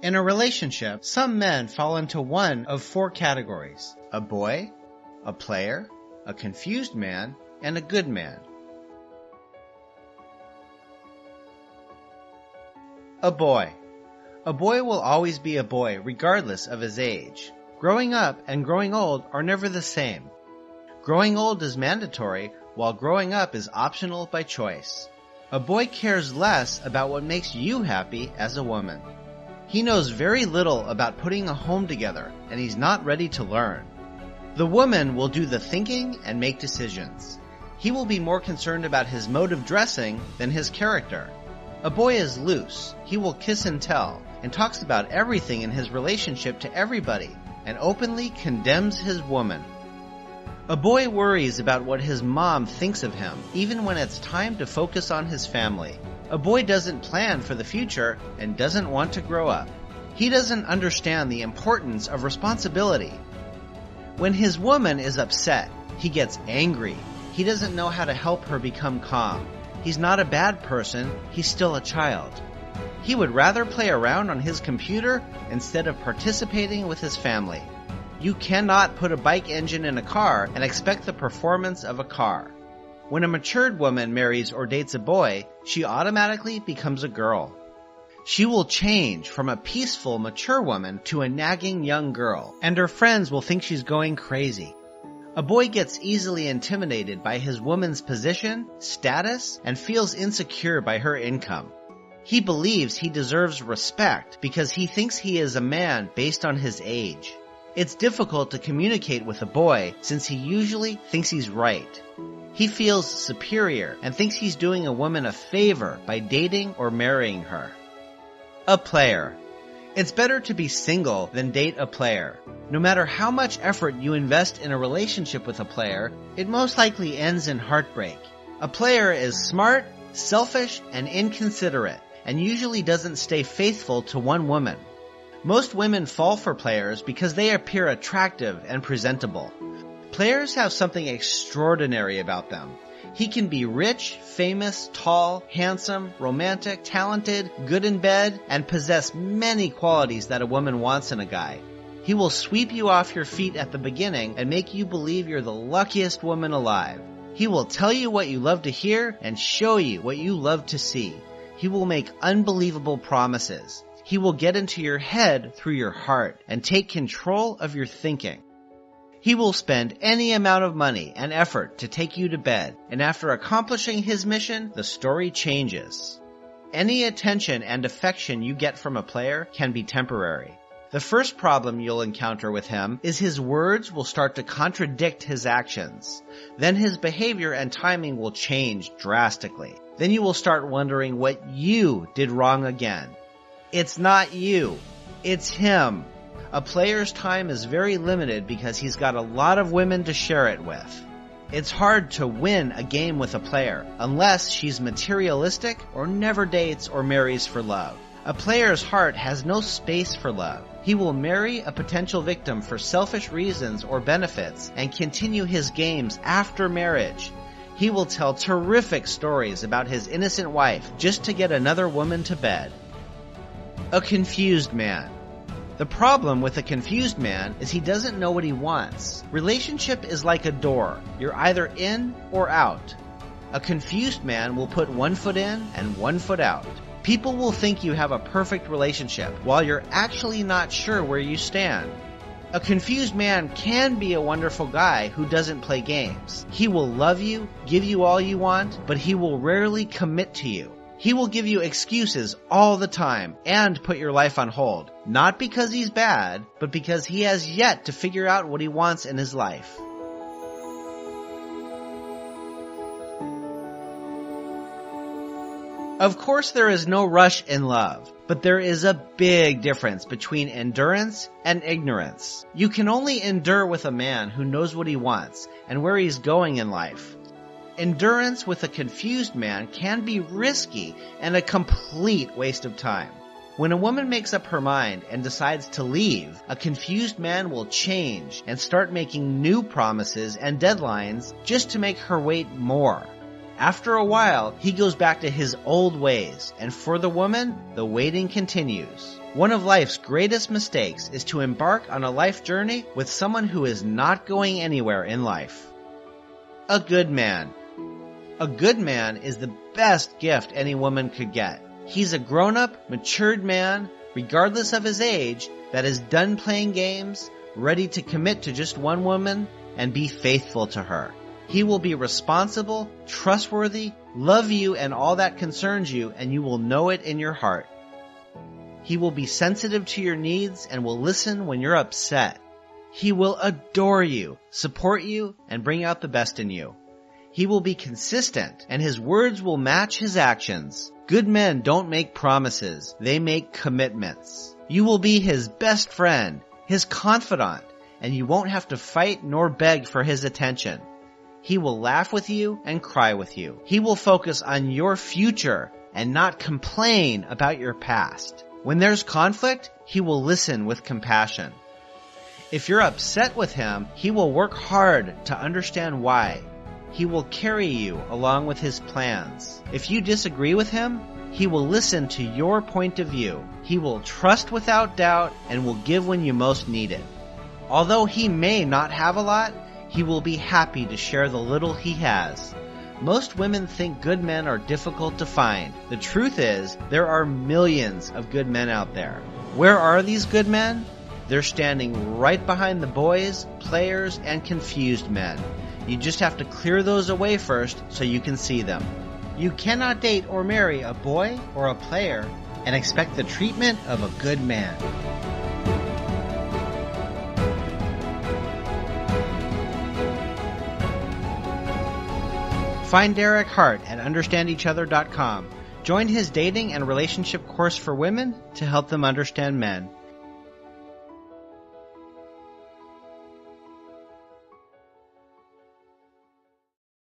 In a relationship, some men fall into one of four categories: a boy, a player, a confused man, and a good man. A boy. A boy will always be a boy regardless of his age. Growing up and growing old are never the same. Growing old is mandatory, while growing up is optional by choice. A boy cares less about what makes you happy as a woman. He knows very little about putting a home together, and he's not ready to learn. The woman will do the thinking and make decisions. He will be more concerned about his mode of dressing than his character. A boy is loose. He will kiss and tell, and talks about everything in his relationship to everybody, and openly condemns his woman. A boy worries about what his mom thinks of him, even when it's time to focus on his family. A boy doesn't plan for the future and doesn't want to grow up. He doesn't understand the importance of responsibility. When his woman is upset, he gets angry. He doesn't know how to help her become calm. He's not a bad person, he's still a child. He would rather play around on his computer instead of participating with his family. You cannot put a bike engine in a car and expect the performance of a car. When a matured woman marries or dates a boy, she automatically becomes a girl. She will change from a peaceful, mature woman to a nagging young girl, and her friends will think she's going crazy. A boy gets easily intimidated by his woman's position, status, and feels insecure by her income. He believes he deserves respect because he thinks he is a man based on his age. It's difficult to communicate with a boy since he usually thinks he's right. He feels superior and thinks he's doing a woman a favor by dating or marrying her. A player. It's better to be single than date a player. No matter how much effort you invest in a relationship with a player, it most likely ends in heartbreak. A player is smart, selfish, and inconsiderate, and usually doesn't stay faithful to one woman. Most women fall for players because they appear attractive and presentable. Players have something extraordinary about them. He can be rich, famous, tall, handsome, romantic, talented, good in bed, and possess many qualities that a woman wants in a guy. He will sweep you off your feet at the beginning and make you believe you're the luckiest woman alive. He will tell you what you love to hear and show you what you love to see. He will make unbelievable promises. He will get into your head through your heart and take control of your thinking. He will spend any amount of money and effort to take you to bed, and after accomplishing his mission, the story changes. Any attention and affection you get from a player can be temporary. The first problem you'll encounter with him is his words will start to contradict his actions. Then his behavior and timing will change drastically. Then you will start wondering what you did wrong again. It's not you. It's him. A player's time is very limited because he's got a lot of women to share it with. It's hard to win a game with a player unless she's materialistic or never dates or marries for love. A player's heart has no space for love. He will marry a potential victim for selfish reasons or benefits and continue his games after marriage. He will tell terrific stories about his innocent wife just to get another woman to bed. A confused man. The problem with a confused man is he doesn't know what he wants. Relationship is like a door. You're either in or out. A confused man will put one foot in and one foot out. People will think you have a perfect relationship while you're actually not sure where you stand. A confused man can be a wonderful guy who doesn't play games. He will love you, give you all you want, but he will rarely commit to you. He will give you excuses all the time and put your life on hold, not because he's bad, but because he has yet to figure out what he wants in his life. Of course, there is no rush in love, but there is a big difference between endurance and ignorance. You can only endure with a man who knows what he wants and where he's going in life. Endurance with a confused man can be risky and a complete waste of time. When a woman makes up her mind and decides to leave, a confused man will change and start making new promises and deadlines just to make her wait more. After a while, he goes back to his old ways, and for the woman, the waiting continues. One of life's greatest mistakes is to embark on a life journey with someone who is not going anywhere in life. A good man. A good man is the best gift any woman could get. He's a grown-up, matured man, regardless of his age, that is done playing games, ready to commit to just one woman, and be faithful to her. He will be responsible, trustworthy, love you and all that concerns you, and you will know it in your heart. He will be sensitive to your needs and will listen when you're upset. He will adore you, support you, and bring out the best in you. He will be consistent, and his words will match his actions. Good men don't make promises, they make commitments. You will be his best friend, his confidant, and you won't have to fight nor beg for his attention. He will laugh with you and cry with you. He will focus on your future and not complain about your past. When there's conflict, he will listen with compassion. If you're upset with him, he will work hard to understand why. He will carry you along with his plans. If you disagree with him, he will listen to your point of view. He will trust without doubt and will give when you most need it. Although he may not have a lot, he will be happy to share the little he has. Most women think good men are difficult to find. The truth is, there are millions of good men out there. Where are these good men? They're standing right behind the boys, players, and confused men. You just have to clear those away first so you can see them. You cannot date or marry a boy or a player and expect the treatment of a good man. Find Derek Hart at understandeachother.com. Join his dating and relationship course for women to help them understand men.